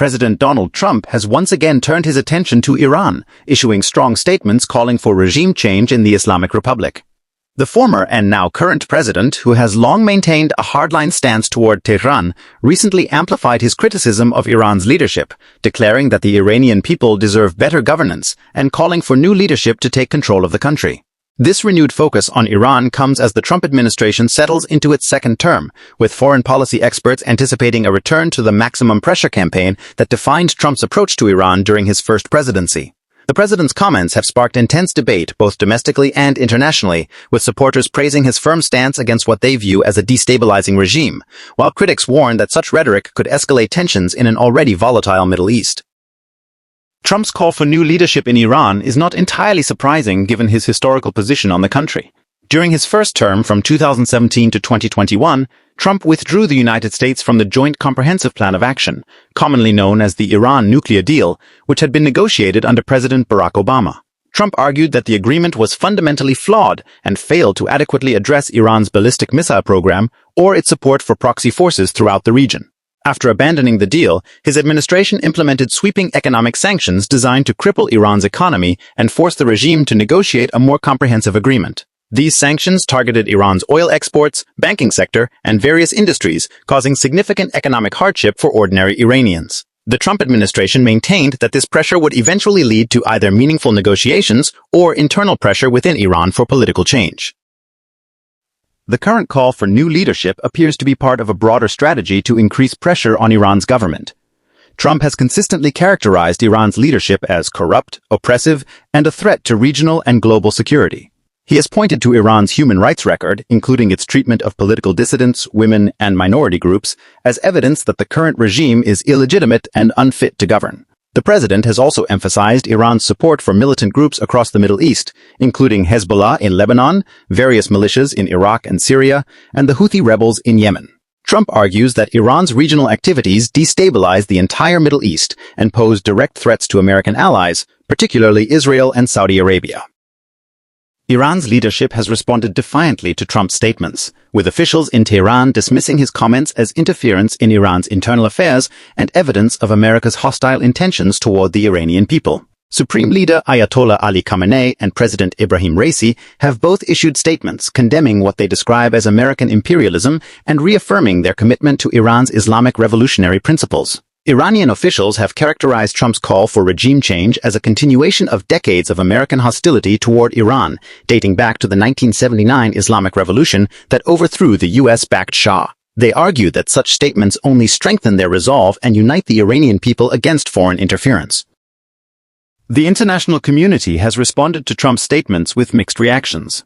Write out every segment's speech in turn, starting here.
President Donald Trump has once again turned his attention to Iran, issuing strong statements calling for regime change in the Islamic Republic. The former and now current president, who has long maintained a hardline stance toward Tehran, recently amplified his criticism of Iran's leadership, declaring that the Iranian people deserve better governance and calling for new leadership to take control of the country. This renewed focus on Iran comes as the Trump administration settles into its second term, with foreign policy experts anticipating a return to the maximum pressure campaign that defined Trump's approach to Iran during his first presidency. The president's comments have sparked intense debate both domestically and internationally, with supporters praising his firm stance against what they view as a destabilizing regime, while critics warn that such rhetoric could escalate tensions in an already volatile Middle East. Trump's call for new leadership in Iran is not entirely surprising given his historical position on the country. During his first term from 2017 to 2021, Trump withdrew the United States from the Joint Comprehensive Plan of Action, commonly known as the Iran nuclear deal, which had been negotiated under President Barack Obama. Trump argued that the agreement was fundamentally flawed and failed to adequately address Iran's ballistic missile program or its support for proxy forces throughout the region. After abandoning the deal, his administration implemented sweeping economic sanctions designed to cripple Iran's economy and force the regime to negotiate a more comprehensive agreement. These sanctions targeted Iran's oil exports, banking sector, and various industries, causing significant economic hardship for ordinary Iranians. The Trump administration maintained that this pressure would eventually lead to either meaningful negotiations or internal pressure within Iran for political change. The current call for new leadership appears to be part of a broader strategy to increase pressure on Iran's government. Trump has consistently characterized Iran's leadership as corrupt, oppressive, and a threat to regional and global security. He has pointed to Iran's human rights record, including its treatment of political dissidents, women, and minority groups, as evidence that the current regime is illegitimate and unfit to govern. The president has also emphasized Iran's support for militant groups across the Middle East, including Hezbollah in Lebanon, various militias in Iraq and Syria, and the Houthi rebels in Yemen. Trump argues that Iran's regional activities destabilize the entire Middle East and pose direct threats to American allies, particularly Israel and Saudi Arabia. Iran's leadership has responded defiantly to Trump's statements, with officials in Tehran dismissing his comments as interference in Iran's internal affairs and evidence of America's hostile intentions toward the Iranian people. Supreme Leader Ayatollah Ali Khamenei and President Ibrahim Raisi have both issued statements condemning what they describe as American imperialism and reaffirming their commitment to Iran's Islamic revolutionary principles. Iranian officials have characterized Trump's call for regime change as a continuation of decades of American hostility toward Iran, dating back to the 1979 Islamic Revolution that overthrew the U.S.-backed Shah. They argue that such statements only strengthen their resolve and unite the Iranian people against foreign interference. The international community has responded to Trump's statements with mixed reactions.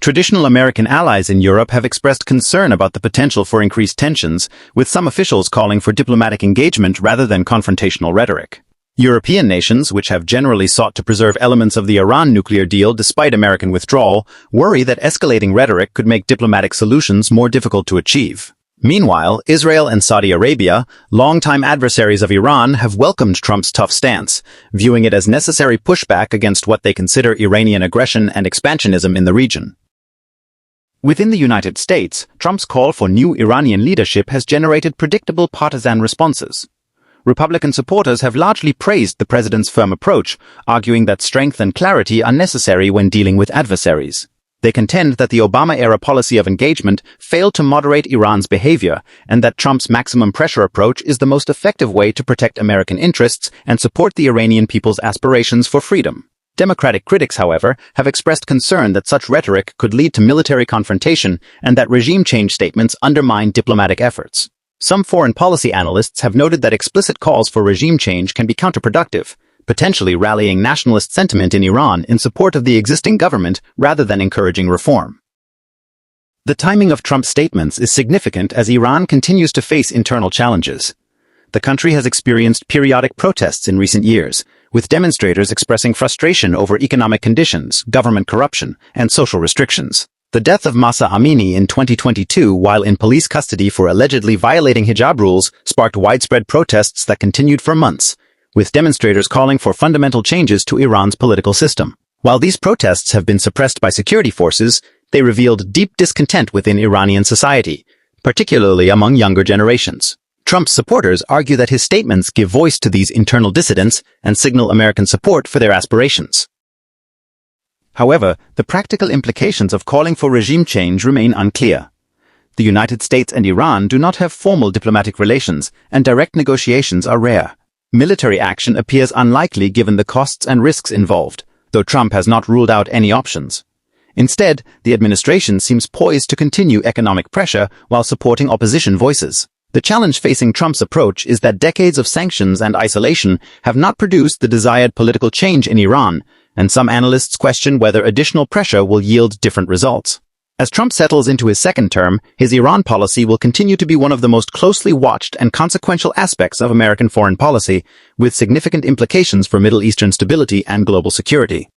Traditional American allies in Europe have expressed concern about the potential for increased tensions, with some officials calling for diplomatic engagement rather than confrontational rhetoric. European nations, which have generally sought to preserve elements of the Iran nuclear deal despite American withdrawal, worry that escalating rhetoric could make diplomatic solutions more difficult to achieve. Meanwhile, Israel and Saudi Arabia, longtime adversaries of Iran, have welcomed Trump's tough stance, viewing it as necessary pushback against what they consider Iranian aggression and expansionism in the region. Within the United States, Trump's call for new Iranian leadership has generated predictable partisan responses. Republican supporters have largely praised the president's firm approach, arguing that strength and clarity are necessary when dealing with adversaries. They contend that the Obama-era policy of engagement failed to moderate Iran's behavior, and that Trump's maximum pressure approach is the most effective way to protect American interests and support the Iranian people's aspirations for freedom. Democratic critics, however, have expressed concern that such rhetoric could lead to military confrontation and that regime change statements undermine diplomatic efforts. Some foreign policy analysts have noted that explicit calls for regime change can be counterproductive, potentially rallying nationalist sentiment in Iran in support of the existing government rather than encouraging reform. The timing of Trump's statements is significant as Iran continues to face internal challenges. The country has experienced periodic protests in recent years, with demonstrators expressing frustration over economic conditions, government corruption, and social restrictions. The death of Mahsa Amini in 2022 while in police custody for allegedly violating hijab rules sparked widespread protests that continued for months, with demonstrators calling for fundamental changes to Iran's political system. While these protests have been suppressed by security forces, they revealed deep discontent within Iranian society, particularly among younger generations. Trump's supporters argue that his statements give voice to these internal dissidents and signal American support for their aspirations. However, the practical implications of calling for regime change remain unclear. The United States and Iran do not have formal diplomatic relations, and direct negotiations are rare. Military action appears unlikely given the costs and risks involved, though Trump has not ruled out any options. Instead, the administration seems poised to continue economic pressure while supporting opposition voices. The challenge facing Trump's approach is that decades of sanctions and isolation have not produced the desired political change in Iran, and some analysts question whether additional pressure will yield different results. As Trump settles into his second term, his Iran policy will continue to be one of the most closely watched and consequential aspects of American foreign policy, with significant implications for Middle Eastern stability and global security.